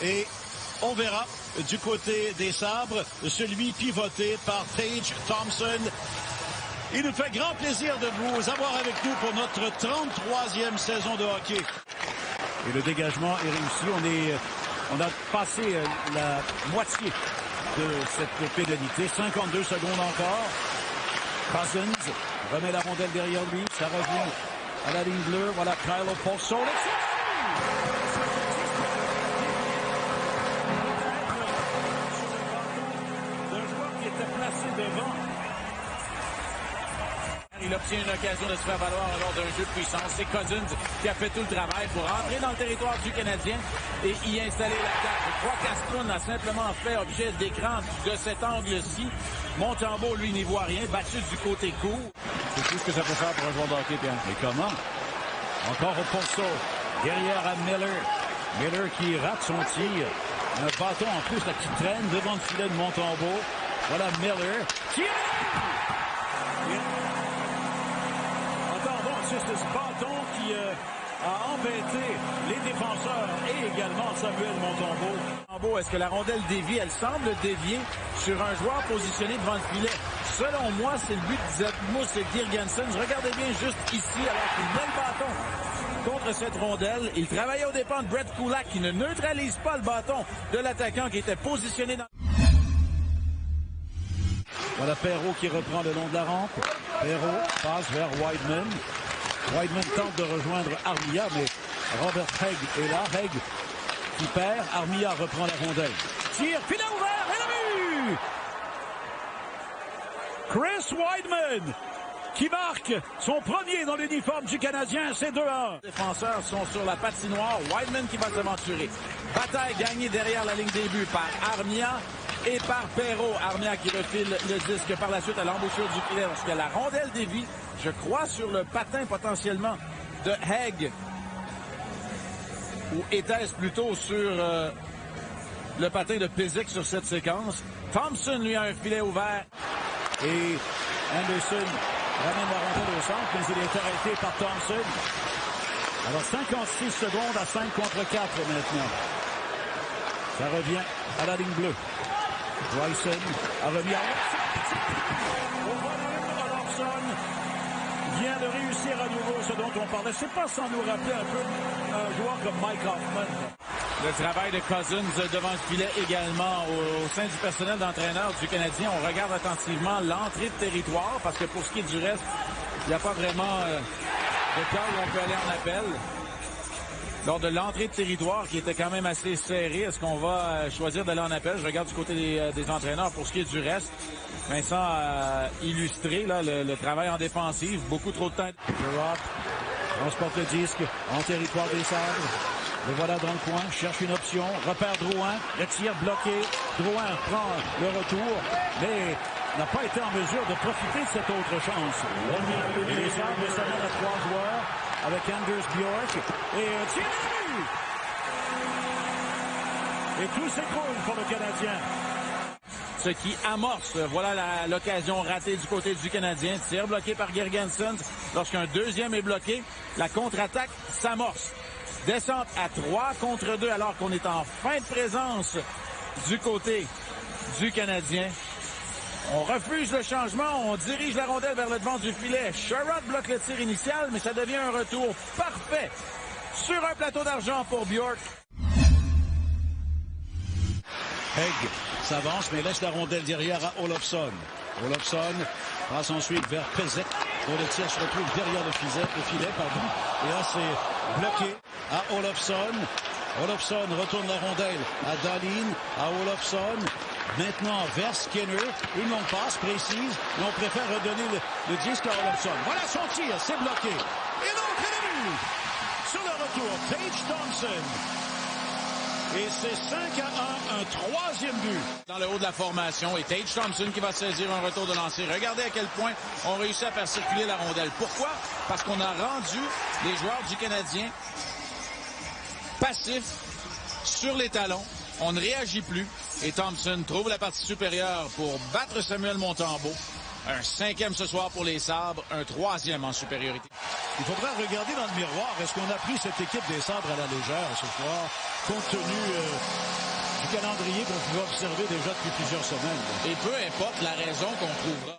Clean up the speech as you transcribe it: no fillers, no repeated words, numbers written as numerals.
Et on verra du côté des Sabres, celui pivoté par Tage Thompson. Il nous fait grand plaisir de vous avoir avec nous pour notre 33e saison de hockey. Et le dégagement est réussi. On a passé la moitié de cette pénalité. 52 secondes encore. Cousins remet la rondelle derrière lui. Ça revient à la ligne bleue. Voilà Kyle Okposo. Un joueur qui était placé devant. Il obtient une occasion de se faire valoir lors d'un jeu de puissance. C'est Cousins qui a fait tout le travail pour entrer dans le territoire du Canadien et y installer l'attaque. Je crois qu'Aston a simplement fait objet d'écran de cet angle-ci. Montembeault, lui, n'y voit rien. Battu du côté court. C'est tout ce que ça peut faire pour un joueur de hockey, Pierre. Et comment? Encore au Okposo. Derrière à Miller. Miller qui rate son tir. Un bâton en plus là, qui traîne devant le filet de Montembeault. Voilà Miller. Tir! C'est ce bâton qui a embêté les défenseurs et également Samuel Montembeault. Est-ce que la rondelle dévie? Elle semble dévier sur un joueur positionné devant le filet. Selon moi, c'est le but de Zedmus et Girgensons. Regardez bien juste ici, alors qu'il met le bâton contre cette rondelle. Il travaillait aux dépens de Brett Kulak qui ne neutralise pas le bâton de l'attaquant qui était positionné dans... Voilà Perreault qui reprend le long de la rampe. Perreault passe vers Wideman. Wideman tente de rejoindre Armia, mais Robert Hagg est là. Hagg qui perd. Armia reprend la rondelle. Tire, filet ouvert et le but! Chris Wideman qui marque son premier dans l'uniforme du Canadien. C'est 2-1. Les défenseurs sont sur la patinoire. Wideman qui va s'aventurer. Bataille gagnée derrière la ligne des buts par Armia et par Perreault. Armia qui refile le disque par la suite à l'embouchure du filet lorsque la rondelle dévie. Je crois sur le patin potentiellement de Hagg. Ou était-ce plutôt sur le patin de Pysyk sur cette séquence. Thompson, lui, a un filet ouvert. Et Anderson ramène la rondelle au centre, mais il est arrêté par Thompson. Alors 56 secondes à 5 contre 4 maintenant. Ça revient à la ligne bleue. Bryson a remis à vient de réussir à nouveau ce dont on parlait. C'est pas sans nous rappeler un peu un joueur comme Mike Hoffman. Le travail de Cousins devant le filet également au sein du personnel d'entraîneur du Canadien. On regarde attentivement l'entrée de territoire parce que pour ce qui est du reste, il n'y a pas vraiment de cas où on peut aller en appel. Lors de l'entrée de territoire qui était quand même assez serrée, est-ce qu'on va choisir d'aller en appel? Je regarde du côté des entraîneurs pour ce qui est du reste. Vincent a illustré là, le travail en défensive. Beaucoup trop de temps. Gerard transporte le disque en territoire des Sabres. Le voilà dans le coin, cherche une option, repère Drouin, le tir bloqué. Drouin prend le retour, mais n'a pas été en mesure de profiter de cette autre chance. Et les Sabres s'amènent à 3 joueurs avec Anders Bjork et tir de but! Et tout s'écroule pour le Canadien. Ce qui amorce, voilà l'occasion ratée du côté du Canadien. Tir bloqué par Girgensons. Lorsqu'un deuxième est bloqué, la contre-attaque s'amorce. Descente à 3 contre 2 alors qu'on est en fin de présence du côté du Canadien. On refuse le changement, on dirige la rondelle vers le devant du filet. Sherrod bloque le tir initial, mais ça devient un retour parfait sur un plateau d'argent pour Bjork. Hagg s'avance, mais laisse la rondelle derrière à Olofsson. Olofsson passe ensuite vers Pysyk, dont le tir se retrouve derrière le filet. Et là, c'est bloqué à Olofsson. Olofsson retourne la rondelle à Dahlin, à Olofsson. Maintenant vers Skinner. Une longue passe précise, mais on préfère redonner le disque à Olofsson. Voilà son tir, c'est bloqué. Et donc, il but sur le retour, Tage Thompson. Et c'est 5-1, un troisième but. Dans le haut de la formation, et Tage Thompson qui va saisir un retour de lancer. Regardez à quel point on réussit à faire circuler la rondelle. Pourquoi? Parce qu'on a rendu les joueurs du Canadien passifs sur les talons. On ne réagit plus. Et Thompson trouve la partie supérieure pour battre Samuel Montembeault. Un 5e ce soir pour les Sabres, un 3e en supériorité. Il faudra regarder dans le miroir. Est-ce qu'on a pris cette équipe des Sabres à la légère ce soir? compte tenu du calendrier qu'on pouvait observer déjà depuis plusieurs semaines. Et peu importe la raison qu'on trouvera.